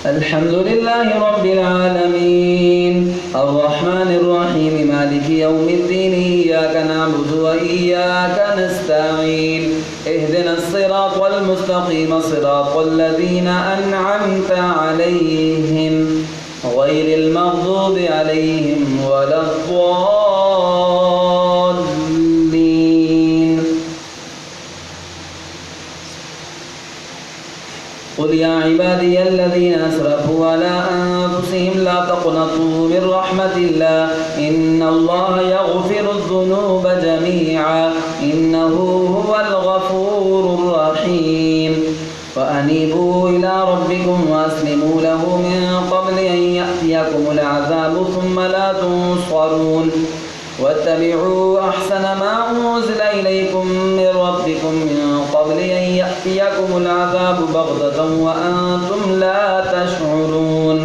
अल्हम्दुलिल्लाहि रब्बिल आलमीन अर्रहमानिर रहीम मालिकि यौमिद्दीन इय्याका नअबुदु व इय्याका नस्तईन इहदिनस सिरातल मुस्तक़ीम सिरातल लज़ीना अनअमता अलैहिम गैरिल मग़दूबि अलैहिम वलद्दॉल्लीन। क़ुल या इबादियल्लज़ीना असरफ़ू अला अनफ़ुसिहिम ला तक़नतू मिन रहमतिल्लाह इन्नल्लाहा यग़फ़िरुज़्ज़ुनूब जमीआ इन्नहु हुवल गफ़ूरुर रहीम। फ़अनीबू इला रब्बिकुम वअस्लिमू लहू मिन क़ब्लि अन यअतियकुमुल अज़ाबु सुम्मा ला तुंصरून वत्तबिऊ अहसन मा उन्ज़िला इलैकुम मिन रब्बिकुम मिन क़ब्लि अन यअतियकुमुल अज़ाबु बग़ततन व अंतुम ला तशऊरून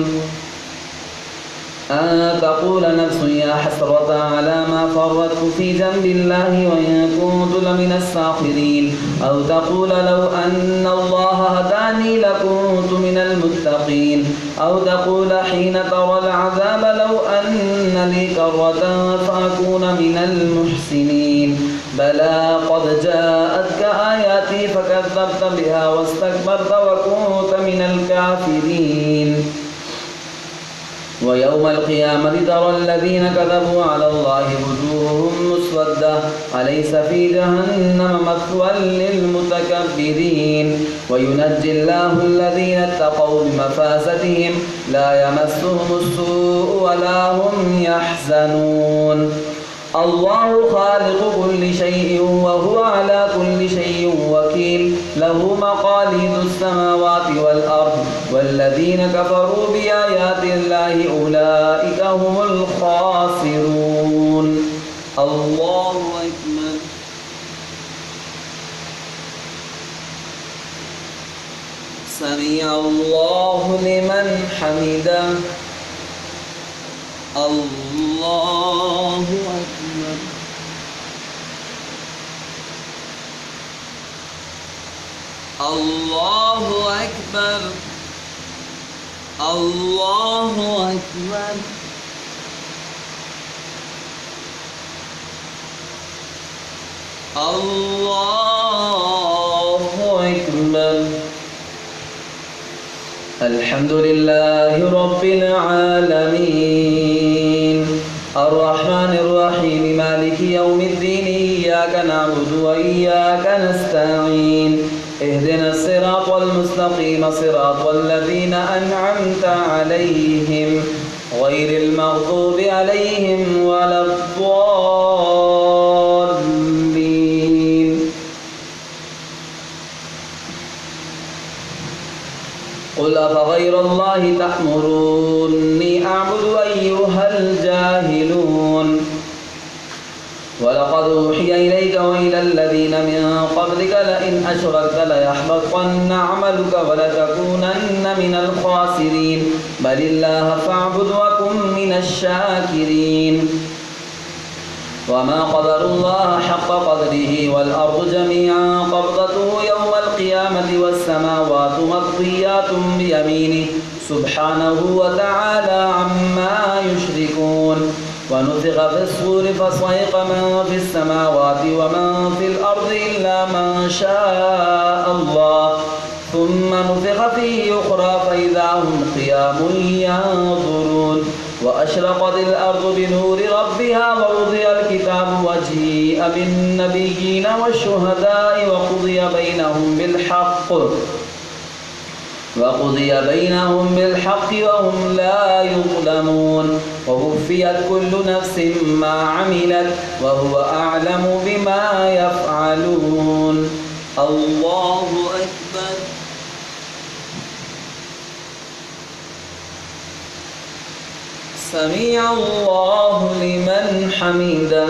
अन तक़ूल नफ्सुन या हसरता अला मा फ़र्रत्तु फ़ी ज़ंबिल्लाहि व इन कुन्तु लमिनस साख़िरीन औ तक़ूल लौ अन्नल्लाहा हदानी लकुन्तु मिनल मुत्तक़ीन औ तक़ूल हीन तरल अज़ाब लौ अन्न ली कर्रतन फ़अकून मिनल मुहसिनीन बला क़द जाअतक आयाती फ़कज़्ज़बत बिहा वस्तकबरत व कुन्त मिनल काफ़िरीन। वयौमल क़ियामति तरल्लज़ीन कज़बू अलल्लाहि वुजूहुहुम मुस्वद्दा अलैसा फ़ी जहन्नम मथवल लिलमुतकब्बिरीन वयुनज्जिल्लाहुल्लज़ीन इत्तक़ौ बिमफ़ाज़तिहिम ला यमस्सुहुमुस्सूअु वला हुम यहज़नून। अल्लाहु ख़ालिक़ु कुल्लि शैइन व हुवा अला कुल्लि शैइन वकील लहू मक़ालिदुस समावाति वल अर्द वल्लज़ीन कफ़रू बिआयातिल्लाहि उलाइका हुमुल ख़ासिरून। अल्लाहु अकबर। समिअल्लाहु लिमन हमिदा। अल्लाहु अकबर। अल्लाहु अकबर। अल्लाहु अकबर। अल्लाहु अकबर। अल्हम्दुलिल्लाहि रब्बिल आलमीन अर्रहमानिर रहीम मालिकि यौमिद्दीन इय्याका नअबुदु व इय्याका नस्तईन इहदिनस सिरातल मुस्तक़ीम सिरातल लज़ीना अनअमता अलैहिम गैरिल मग़दूबि अलैहिम वलद्दॉल्लीन। क़ुल अफ़ग़ैरल्लाहि तअमुरूनी अअबुदु अय्युहल जाहिलून। वलक़द ऊहिय इलैका व इलल्लज़ीन मिन क़ब्लिक लइन अशरक्त लयहबतन्न अमलुक वलतकूनन्न मिनल ख़ासिरीन बलिल्लाह फ़अबुद वकुन मिनश शाकिरीन। वमा क़दरुल्लाह हक़्क़ क़द्रिही वल अर्दु जमीअन क़ब्ज़तुहु यौमल क़ियामति वस्समावातु मत्विय्यातुन बियमीनिहि सुब्हानहु व तआला अम्मा युश्रिकून। वनुफ़िख़ फ़िस्सूरि फ़सइक़ मन फ़िस्समावाति व मन फ़िल अर्दि इल्ला मन शाअ अल्लाह थुम्म नुफ़िख़ फ़ीहि उख़रा फ़इज़ा हुम क़ियामुन यंज़ुरून। वअशरक़तिल अर्दु बिनूरि रब्बिहा ववुज़िअल किताबु वजीअ बिन्नबिय्यीन वश्शुहदाኢ वक़ुज़िय बैनहुम बिल्हक़्क़ि वहुम ला युज़्लमून। ववुफ़्फ़ियत कुल्लु नफ़्सिन मा अमिलत वहुव अअलमु बिमा यफ़अलून। अल्लाहु अकबर। समिअल्लाहु लिमन हमिदा।